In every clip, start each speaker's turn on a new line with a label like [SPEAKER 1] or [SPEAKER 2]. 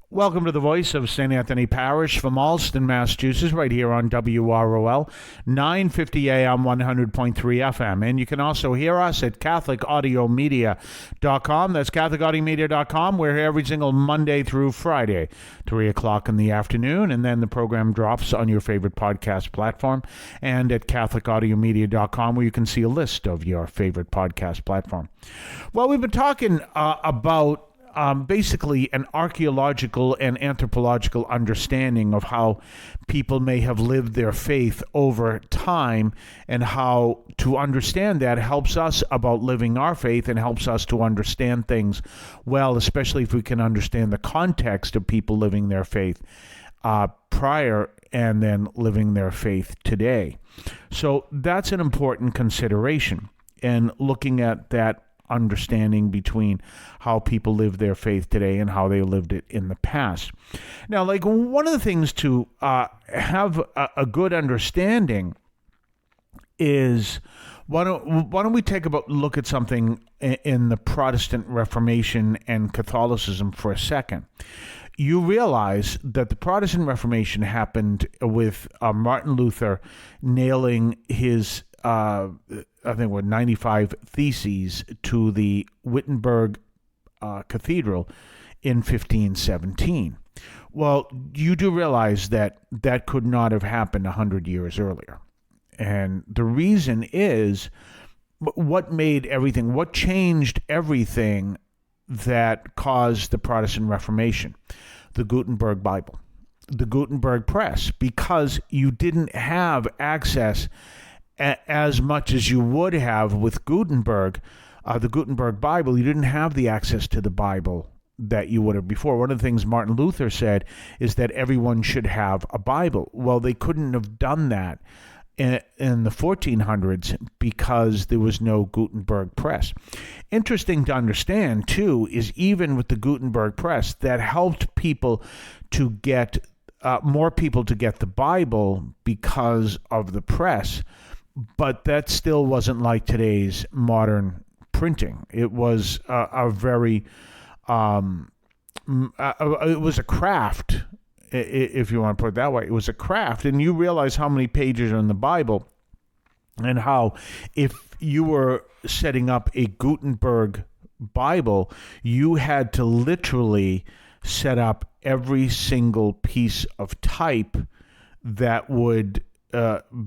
[SPEAKER 1] Welcome to the voice of St. Anthony Parish from Allston, Massachusetts, right here on WROL, 950 AM, 100.3 FM. And you can also hear us at CatholicAudiomedia.com. That's CatholicAudiomedia.com. We're here every single Monday through Friday, 3 o'clock in the afternoon, and then the program drops on your favorite podcast platform, and at CatholicAudiomedia.com, where you can see a list of your favorite podcast platform. Well, we've been talking about basically an archaeological and anthropological understanding of how people may have lived their faith over time, and how to understand that helps us about living our faith and helps us to understand things well, especially if we can understand the context of people living their faith prior and then living their faith today. So that's an important consideration, and looking at that understanding between how people live their faith today and how they lived it in the past. Now, like, one of the things to have a good understanding is, why don't we take a look at something in the Protestant Reformation and Catholicism for a second. You realize that the Protestant Reformation happened with Martin Luther nailing his I think 95 theses to the Wittenberg Cathedral in 1517. Well, you do realize that that could not have happened 100 years earlier. And the reason is, what changed everything that caused the Protestant Reformation? The Gutenberg Bible, the Gutenberg press, because you didn't have access as much as you would have with Gutenberg, the Gutenberg Bible. You didn't have the access to the Bible that you would have before. One of the things Martin Luther said is that everyone should have a Bible. Well, they couldn't have done that in the 1400s because there was no Gutenberg press. Interesting to understand, too, is even with the Gutenberg press, that helped people to get more people to get the Bible because of the press. But that still wasn't like today's modern printing. It was it was a craft, if you want to put it that way. It was a craft, and you realize how many pages are in the Bible, and how if you were setting up a Gutenberg Bible, you had to literally set up every single piece of type that would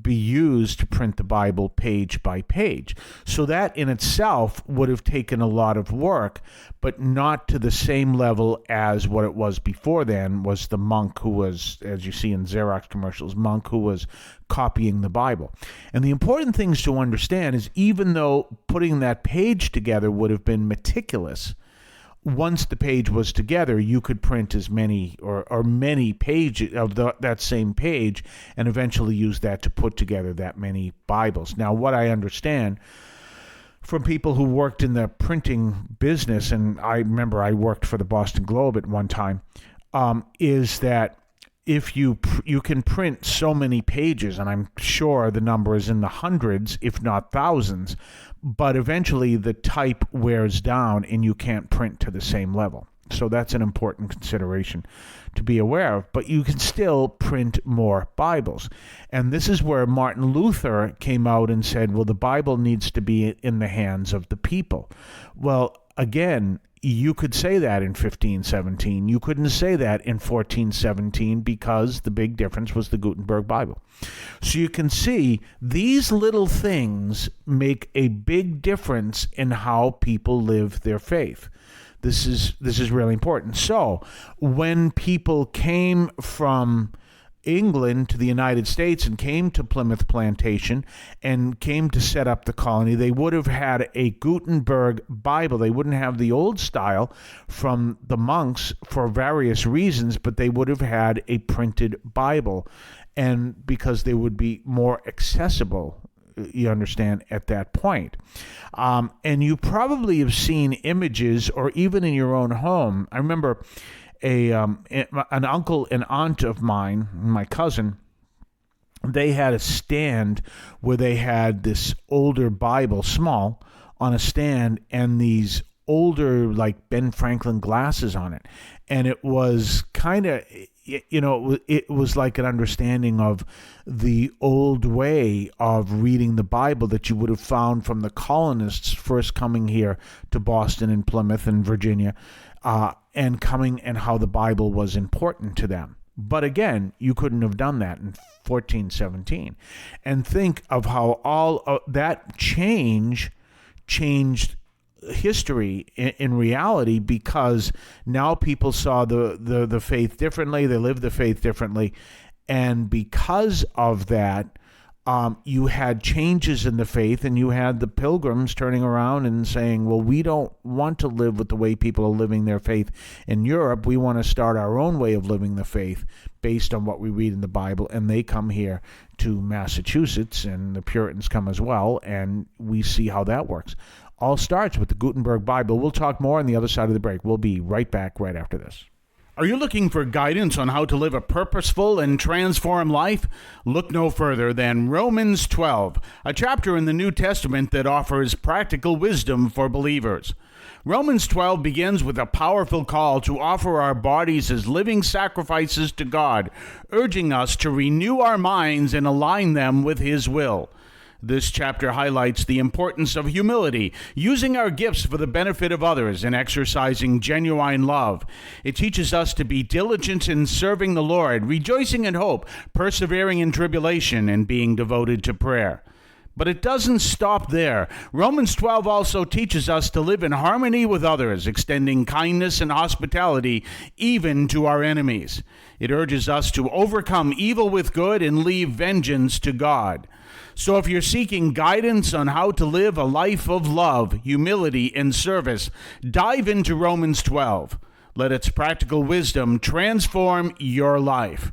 [SPEAKER 1] be used to print the Bible page by page. So that in itself would have taken a lot of work, but not to the same level as what it was before then, was the monk who was, as you see in Xerox commercials, monk who was copying the Bible. And the important things to understand is, even though putting that page together would have been meticulous, once the page was together, you could print as many or many pages of that same page, and eventually use that to put together that many Bibles. Now, what I understand from people who worked in the printing business, and I remember I worked for the Boston Globe at one time, is that if you can print so many pages, and I'm sure the number is in the hundreds, if not thousands, but eventually the type wears down and you can't print to the same level. So that's an important consideration to be aware of. But you can still print more Bibles. And this is where Martin Luther came out and said, well, the Bible needs to be in the hands of the people. Well, again, you could say that in 1517. You couldn't say that in 1417, because the big difference was the Gutenberg Bible. So you can see these little things make a big difference in how people live their faith. This is really important. So when people came from England to the United States and came to Plymouth Plantation and came to set up the colony, they would have had a Gutenberg Bible. They wouldn't have the old style from the monks for various reasons, but they would have had a printed Bible, and because they would be more accessible, you understand, at that point. And you probably have seen images, or even in your own home. I remember an uncle and aunt of mine, my cousin, they had a stand where they had this older Bible, small, on a stand, and these older, like Ben Franklin glasses on it. And it was kind of, it was like an understanding of the old way of reading the Bible that you would have found from the colonists first coming here to Boston and Plymouth and Virginia, and how the Bible was important to them. But again, you couldn't have done that in 1417. And think of how all of that changed history in reality, because now people saw the faith differently, they lived the faith differently, and because of that, you had changes in the faith, and you had the pilgrims turning around and saying, well, we don't want to live with the way people are living their faith in Europe. We want to start our own way of living the faith based on what we read in the Bible. And they come here to Massachusetts, and the Puritans come as well, and we see how that works. All starts with the Gutenberg Bible. We'll talk more on the other side of the break. We'll be right back right after this. Are you looking for guidance on how to live a purposeful and transformed life? Look no further than Romans 12, a chapter in the New Testament that offers practical wisdom for believers. Romans 12 begins with a powerful call to offer our bodies as living sacrifices to God, urging us to renew our minds and align them with His will. This chapter highlights the importance of humility, using our gifts for the benefit of others, and exercising genuine love. It teaches us to be diligent in serving the Lord, rejoicing in hope, persevering in tribulation, and being devoted to prayer. But it doesn't stop there. Romans 12 also teaches us to live in harmony with others, extending kindness and hospitality even to our enemies. It urges us to overcome evil with good and leave vengeance to God. So if you're seeking guidance on how to live a life of love, humility, and service, dive into Romans 12. Let its practical wisdom transform your life.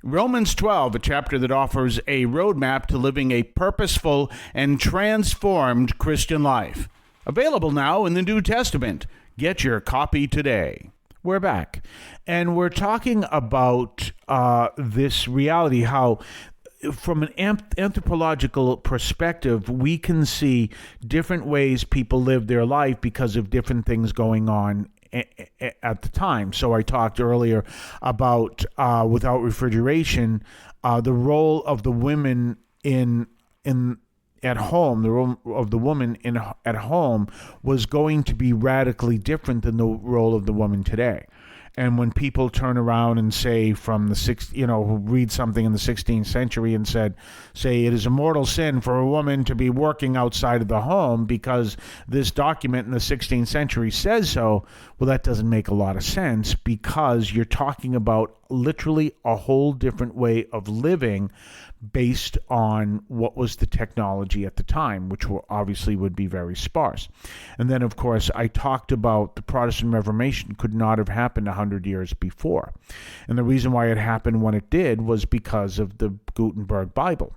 [SPEAKER 1] Romans 12, a chapter that offers a roadmap to living a purposeful and transformed Christian life. Available now in the New Testament. Get your copy today. We're back, and we're talking about this reality, how from an anthropological perspective, we can see different ways people live their life because of different things going on at the time. So I talked earlier about without refrigeration, the role of the women at home, the role of the woman at home was going to be radically different than the role of the woman today. And when people turn around and say who read something in the 16th century and say it is a mortal sin for a woman to be working outside of the home because this document in the 16th century says so, well, that doesn't make a lot of sense, because you're talking about literally a whole different way of living based on what was the technology at the time, which obviously would be very sparse. And then, of course, I talked about the Protestant Reformation could not have happened 100 years before. And the reason why it happened when it did was because of the Gutenberg Bible.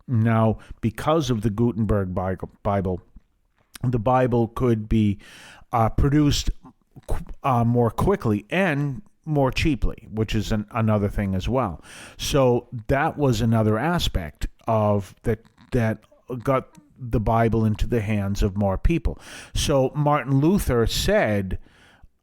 [SPEAKER 1] Now, because of the Gutenberg Bible, the Bible could be produced more quickly and more cheaply, which is another thing as well. So that was another aspect of that got the Bible into the hands of more people. So Martin Luther said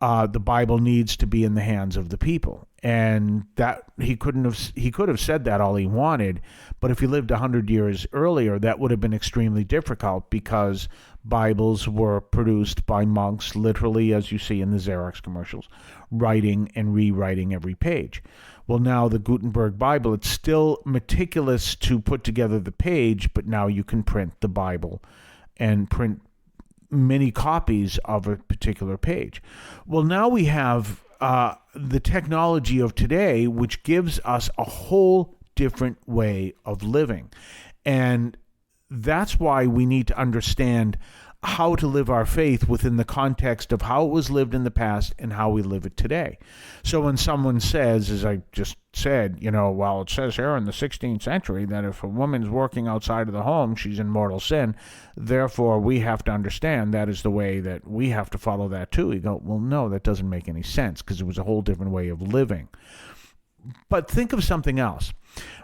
[SPEAKER 1] the Bible needs to be in the hands of the people, and that he could have said that all he wanted, but if he lived 100 years earlier, that would have been extremely difficult, because Bibles were produced by monks, literally, as you see in the Xerox commercials, writing and rewriting every page. Well, now the Gutenberg Bible, it's still meticulous to put together the page, but now you can print the Bible and print many copies of a particular page. Well, now we have the technology of today, which gives us a whole different way of living. And that's why we need to understand how to live our faith within the context of how it was lived in the past and how we live it today. So when someone says, as I just said, well, it says here in the 16th century that if a woman's working outside of the home, she's in mortal sin, therefore we have to understand that is the way that we have to follow that too. You go, well, no, that doesn't make any sense, because it was a whole different way of living. but think of something else.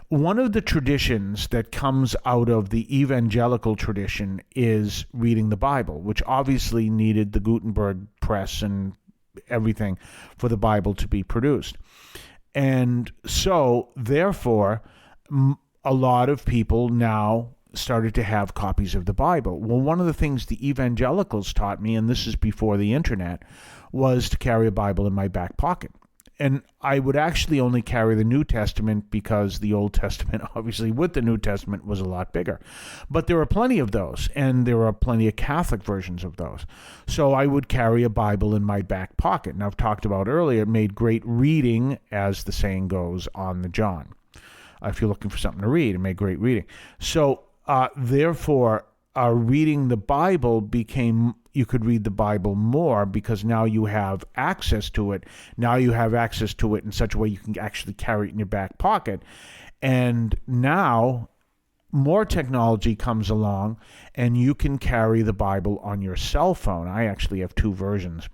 [SPEAKER 1] One of the traditions that comes out of the evangelical tradition is reading the Bible, which obviously needed the Gutenberg press and everything for the Bible to be produced. And so, therefore, a lot of people now started to have copies of the Bible. Well, one of the things the evangelicals taught me, and this is before the internet, was to carry a Bible in my back pocket. And I would actually only carry the New Testament because the Old Testament, obviously with the New Testament, was a lot bigger. But there are plenty of those, and there are plenty of Catholic versions of those. So I would carry a Bible in my back pocket. And I've talked about earlier, it made great reading, as the saying goes, on the John. If you're looking for something to read, it made great reading. So therefore, reading the Bible became, you could read the Bible more because now you have access to it. Now you have access to it in such a way you can actually carry it in your back pocket. And now more technology comes along and you can carry the Bible on your cell phone. I actually have two versions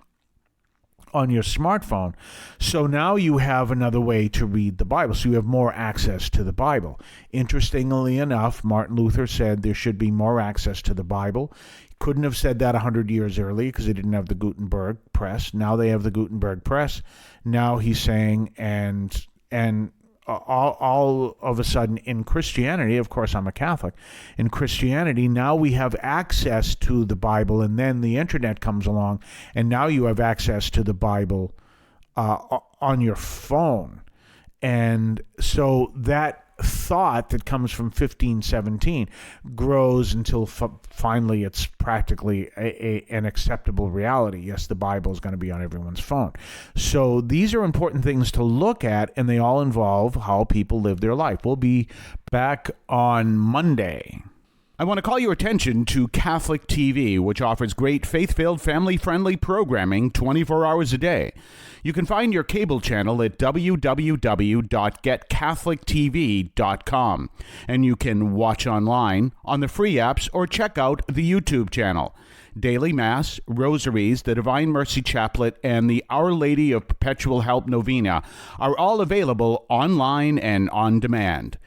[SPEAKER 1] on your smartphone. So now you have another way to read the Bible. So you have more access to the Bible. Interestingly enough, Martin Luther said there should be more access to the Bible. Couldn't have said that 100 years earlier because they didn't have the Gutenberg press. Now they have the Gutenberg press. Now he's saying, and all of a sudden in Christianity, of course I'm a Catholic, in Christianity now we have access to the Bible, and then the internet comes along and now you have access to the Bible on your phone. And so that thought that comes from 1517 grows until finally it's practically an acceptable reality. Yes, the Bible is going to be on everyone's phone. So these are important things to look at, and they all involve how people live their life. We'll be back on Monday. I want to call your attention to Catholic TV, which offers great faith-filled, family-friendly programming 24 hours a day. You can find your cable channel at www.getcatholictv.com, and you can watch online on the free apps or check out the YouTube channel. Daily Mass, Rosaries, the Divine Mercy Chaplet, and the Our Lady of Perpetual Help Novena are all available online and on demand.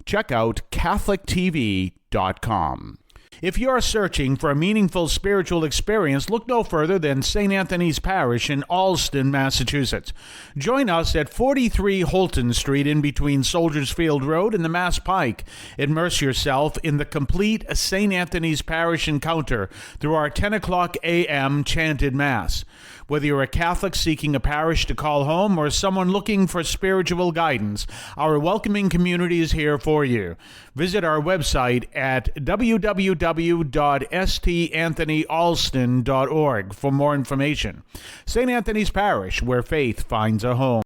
[SPEAKER 1] Check out CatholicTV.com. If you're searching for a meaningful spiritual experience, look no further than St. Anthony's Parish in Allston, Massachusetts. Join us at 43 Holton Street in between Soldiers Field Road and the Mass Pike. Immerse yourself in the complete St. Anthony's Parish encounter through our 10 o'clock a.m. chanted Mass. Whether you're a Catholic seeking a parish to call home or someone looking for spiritual guidance, our welcoming community is here for you. Visit our website at www.stanthonyalston.org for more information. St. Anthony's Parish, where faith finds a home.